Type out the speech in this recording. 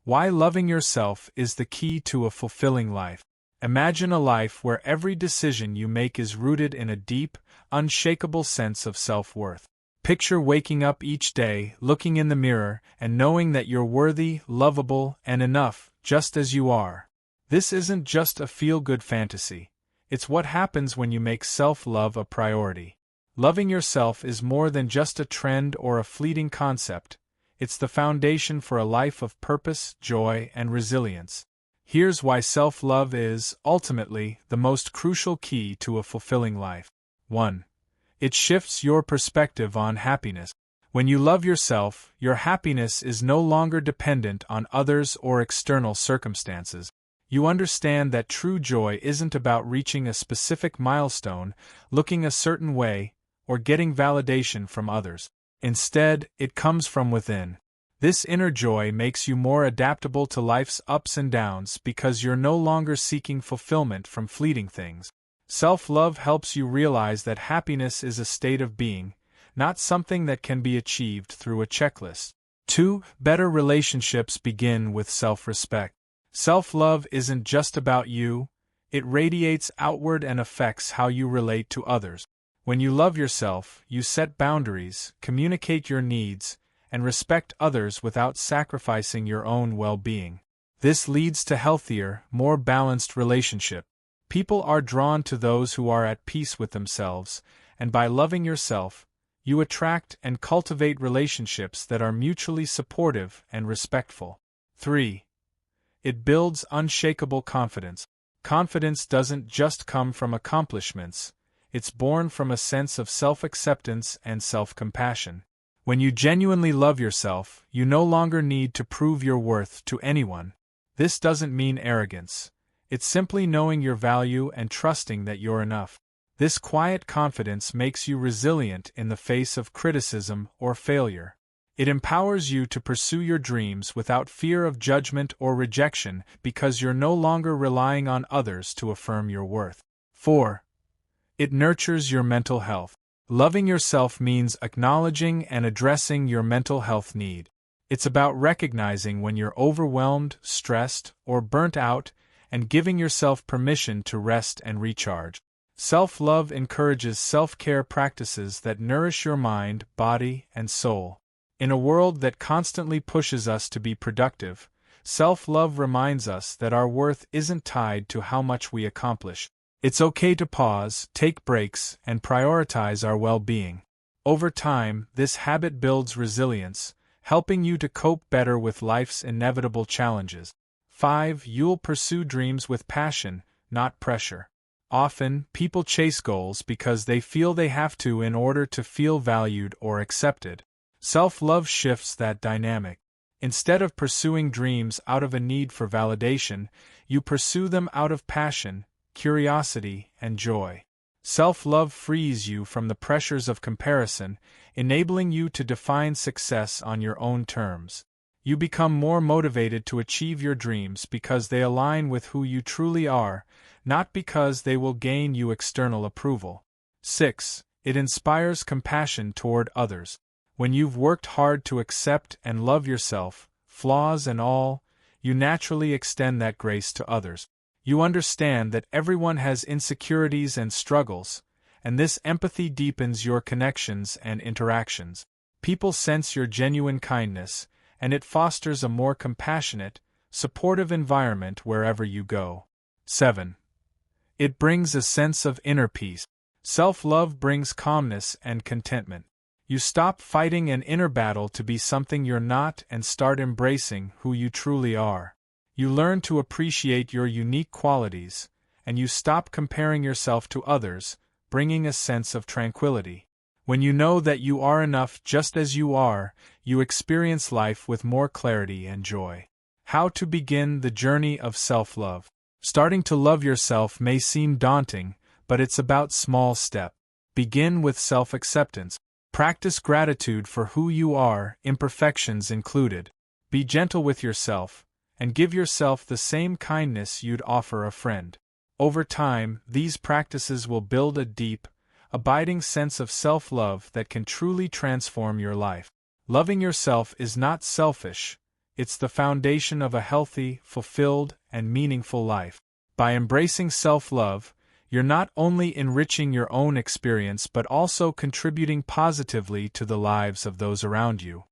Why loving yourself is the key to a fulfilling life. Imagine a life where every decision you make is rooted in a deep, unshakable sense of self-worth. Picture waking up each day, looking in the mirror, and knowing that you're worthy, lovable, and enough, just as you are. This isn't just a feel-good fantasy. It's what happens when you make self-love a priority. Loving yourself is more than just a trend or a fleeting concept. It's the foundation for a life of purpose, joy, and resilience. Here's why self-love is, ultimately, the most crucial key to a fulfilling life. 1. It shifts your perspective on happiness. When you love yourself, your happiness is no longer dependent on others or external circumstances. You understand that true joy isn't about reaching a specific milestone, looking a certain way, or getting validation from others. Instead, it comes from within. This inner joy makes you more adaptable to life's ups and downs because you're no longer seeking fulfillment from fleeting things. Self-love helps you realize that happiness is a state of being, not something that can be achieved through a checklist. 2. Better relationships begin with self-respect. Self-love isn't just about you, it radiates outward and affects how you relate to others. When you love yourself, you set boundaries, communicate your needs, and respect others without sacrificing your own well-being. This leads to healthier, more balanced relationships. People are drawn to those who are at peace with themselves, and by loving yourself, you attract and cultivate relationships that are mutually supportive and respectful. 3. It builds unshakable confidence. Confidence doesn't just come from accomplishments, it's born from a sense of self-acceptance and self-compassion. When you genuinely love yourself, you no longer need to prove your worth to anyone. This doesn't mean arrogance. It's simply knowing your value and trusting that you're enough. This quiet confidence makes you resilient in the face of criticism or failure. It empowers you to pursue your dreams without fear of judgment or rejection because you're no longer relying on others to affirm your worth. 4. It nurtures your mental health. Loving yourself means acknowledging and addressing your mental health need. It's about recognizing when you're overwhelmed, stressed, or burnt out, and giving yourself permission to rest and recharge. Self-love encourages self-care practices that nourish your mind, body, and soul. In a world that constantly pushes us to be productive, self-love reminds us that our worth isn't tied to how much we accomplish. It's okay to pause, take breaks, and prioritize our well-being. Over time, this habit builds resilience, helping you to cope better with life's inevitable challenges. 5. You'll pursue dreams with passion, not pressure. Often, people chase goals because they feel they have to in order to feel valued or accepted. Self-love shifts that dynamic. Instead of pursuing dreams out of a need for validation, you pursue them out of passion, curiosity, and joy. Self-love frees you from the pressures of comparison, enabling you to define success on your own terms. You become more motivated to achieve your dreams because they align with who you truly are, not because they will gain you external approval. 6. It inspires compassion toward others. When you've worked hard to accept and love yourself, flaws and all, you naturally extend that grace to others. You understand that everyone has insecurities and struggles, and this empathy deepens your connections and interactions. People sense your genuine kindness, and it fosters a more compassionate, supportive environment wherever you go. 7. It brings a sense of inner peace. Self-love brings calmness and contentment. You stop fighting an inner battle to be something you're not and start embracing who you truly are. You learn to appreciate your unique qualities, and you stop comparing yourself to others, bringing a sense of tranquility. When you know that you are enough just as you are, you experience life with more clarity and joy. How to begin the journey of self-love. Starting to love yourself may seem daunting, but it's about small steps. Begin with self-acceptance. Practice gratitude for who you are, imperfections included. Be gentle with yourself, and give yourself the same kindness you'd offer a friend. Over time, these practices will build a deep, abiding sense of self-love that can truly transform your life. Loving yourself is not selfish, it's the foundation of a healthy, fulfilled, and meaningful life. By embracing self-love, you're not only enriching your own experience but also contributing positively to the lives of those around you.